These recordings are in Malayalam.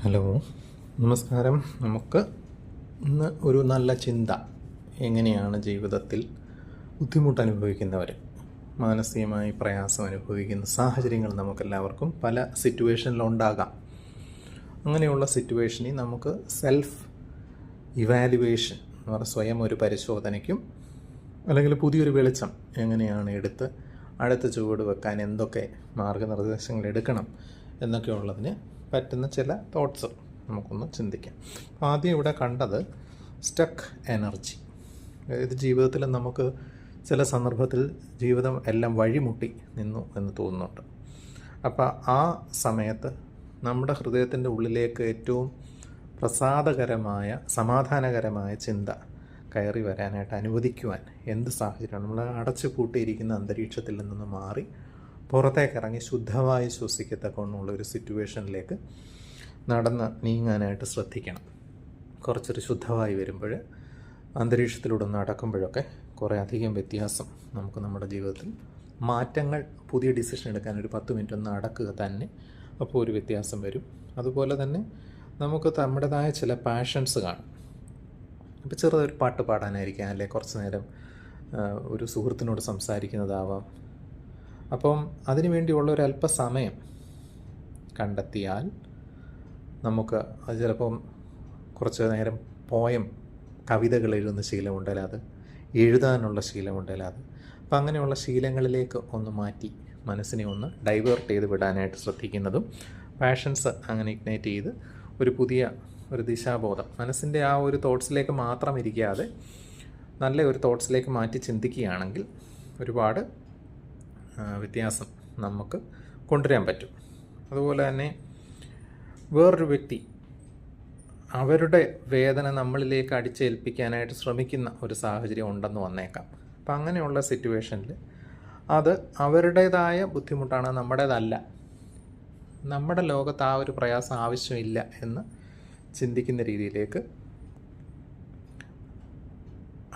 ഹലോ, നമസ്കാരം. നമുക്ക് ഇന്ന് ഒരു നല്ല ചിന്ത, എങ്ങനെയാണ് ജീവിതത്തിൽ ബുദ്ധിമുട്ട് അനുഭവിക്കുന്നവർ, മാനസികമായി പ്രയാസം അനുഭവിക്കുന്ന സാഹചര്യങ്ങൾ നമുക്കെല്ലാവർക്കും പല സിറ്റുവേഷനിലുണ്ടാകാം. അങ്ങനെയുള്ള സിറ്റുവേഷനിൽ നമുക്ക് സെൽഫ് ഇവാലുവേഷൻ എന്ന് പറഞ്ഞാൽ സ്വയം ഒരു പരിശോധനയ്ക്കും അല്ലെങ്കിൽ പുതിയൊരു വെളിച്ചം എങ്ങനെയാണ് എടുത്ത് അടുത്ത ചുവട് വെക്കാൻ എന്തൊക്കെ മാർഗനിർദ്ദേശങ്ങൾ എടുക്കണം എന്നൊക്കെ ഉള്ളതിന് പറ്റുന്ന ചില തോട്ട്സ് നമുക്കൊന്ന് ചിന്തിക്കാം. ആദ്യം ഇവിടെ കണ്ടത് സ്റ്റക്ക് എനർജി. അതായത് ജീവിതത്തിൽ നമുക്ക് ചില സന്ദർഭത്തിൽ ജീവിതം എല്ലാം വഴിമുട്ടി നിന്നു എന്ന് തോന്നുന്നുണ്ട്. അപ്പോൾ ആ സമയത്ത് നമ്മുടെ ഹൃദയത്തിൻ്റെ ഉള്ളിലേക്ക് ഏറ്റവും പ്രസാദകരമായ സമാധാനകരമായ ചിന്ത കയറി വരാനായിട്ട് അനുവദിക്കുവാൻ എന്ത് സാഹചര്യമാണ്? നമ്മൾ അടച്ചു പൂട്ടിയിരിക്കുന്ന അന്തരീക്ഷത്തിൽ നിന്ന് മാറി പുറത്തേക്കിറങ്ങി ശുദ്ധമായി ശ്വസിക്കത്തക്കൊണ്ടുള്ള ഒരു സിറ്റുവേഷനിലേക്ക് നടന്ന് നീങ്ങാനായിട്ട് ശ്രദ്ധിക്കണം. കുറച്ചൊരു ശുദ്ധമായി വരുമ്പോൾ അന്തരീക്ഷത്തിലൂടെ നടക്കുമ്പോഴൊക്കെ കുറേ അധികം വ്യത്യാസം നമുക്ക് നമ്മുടെ ജീവിതത്തിൽ മാറ്റങ്ങൾ, പുതിയ ഡിസിഷൻ എടുക്കാൻ ഒരു 10 മിനിറ്റ് ഒന്ന് നടക്കുക തന്നെ, അപ്പോൾ ഒരു വ്യത്യാസം വരും. അതുപോലെ തന്നെ നമുക്ക് നമ്മുടേതായ ചില പാഷൻസ് കാണും. ഇപ്പോൾ ചെറുതൊരു പാട്ട് പാടാനായിരിക്കാം, അല്ലെങ്കിൽ കുറച്ച് നേരം ഒരു സുഹൃത്തിനോട് സംസാരിക്കുന്നതാവാം. അപ്പം അതിനു വേണ്ടിയുള്ള ഒരു അല്പസമയം കണ്ടെത്തിയാൽ നമുക്ക് അത് ചിലപ്പം കുറച്ച് നേരം പോയം കവിതകൾ എഴുതുന്ന ശീലമുണ്ടെങ്കിൽ അത് എഴുതാനുള്ള ശീലമുണ്ടെങ്കിൽ അത് അപ്പം അങ്ങനെയുള്ള ശീലങ്ങളിലേക്ക് ഒന്ന് മാറ്റി മനസ്സിനെ ഒന്ന് ഡൈവേർട്ട് ചെയ്ത് വിടാനായിട്ട് ശ്രദ്ധിക്കുന്നതും പാഷൻസ് അങ്ങനെ ഇഗ്നൈറ്റ് ചെയ്ത് ഒരു പുതിയ ഒരു ദിശാബോധം മനസ്സിൻ്റെ ആ ഒരു തോട്ട്സിലേക്ക് മാത്രം ഇരിക്കാതെ നല്ല ഒരു തോട്ട്സിലേക്ക് മാറ്റി ചിന്തിക്കുകയാണെങ്കിൽ ഒരുപാട് വ്യത്യാസം നമുക്ക് കൊണ്ടുവരാൻ പറ്റും. അതുപോലെ തന്നെ വേറൊരു വ്യക്തി അവരുടെ വേദന നമ്മളിലേക്ക് അടിച്ചേൽപ്പിക്കാനായിട്ട് ശ്രമിക്കുന്ന ഒരു സാഹചര്യം ഉണ്ടെന്ന് വന്നേക്കാം. അപ്പം അങ്ങനെയുള്ള സിറ്റുവേഷനിൽ അത് അവരുടേതായ ബുദ്ധിമുട്ടാണ്, നമ്മുടേതല്ല. നമ്മുടെ ലോകത്ത് ആ ഒരു പ്രയാസം ആവശ്യമില്ല എന്ന് ചിന്തിക്കുന്ന രീതിയിലേക്ക്,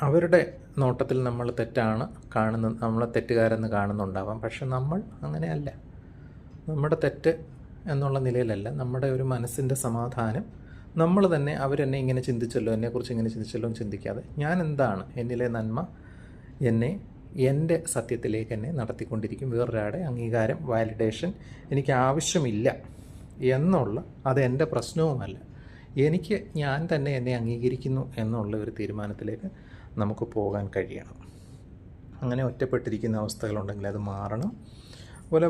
അവരുടെ നോട്ടത്തിൽ നമ്മൾ തെറ്റാണ് കാണുന്നത്, നമ്മളെ തെറ്റുകാരെന്ന് കാണുന്നുണ്ടാവാം. പക്ഷെ നമ്മൾ അങ്ങനെയല്ല. നമ്മുടെ തെറ്റ് എന്നുള്ള നിലയിലല്ല, നമ്മുടെ ഒരു മനസ്സിൻ്റെ സമാധാനം നമ്മൾ തന്നെ അവരെന്നെ ഇങ്ങനെ ചിന്തിച്ചല്ലോ, എന്നെക്കുറിച്ച് ഇങ്ങനെ ചിന്തിച്ചല്ലോ എന്ന് ചിന്തിക്കാതെ ഞാൻ എന്താണ്, എന്നിലെ നന്മ എന്നെ എൻ്റെ സത്യത്തിലേക്ക് എന്നെ നടത്തിക്കൊണ്ടിരിക്കും. വേറൊരാളുടെ അംഗീകാരം, വാലിഡേഷൻ എനിക്ക് ആവശ്യമില്ല എന്നുള്ള, അത് എൻ്റെ പ്രശ്നവുമല്ല, എനിക്ക് ഞാൻ തന്നെ എന്നെ അംഗീകരിക്കുന്നു എന്നുള്ള ഒരു തീരുമാനത്തിലേക്ക് നമുക്ക് പോകാൻ കഴിയണം. അങ്ങനെ ഒറ്റപ്പെട്ടിരിക്കുന്ന അവസ്ഥകളുണ്ടെങ്കിൽ അത് മാറണം. അതുപോലെ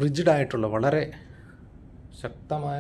റിജിഡായിട്ടുള്ള വളരെ ശക്തമായ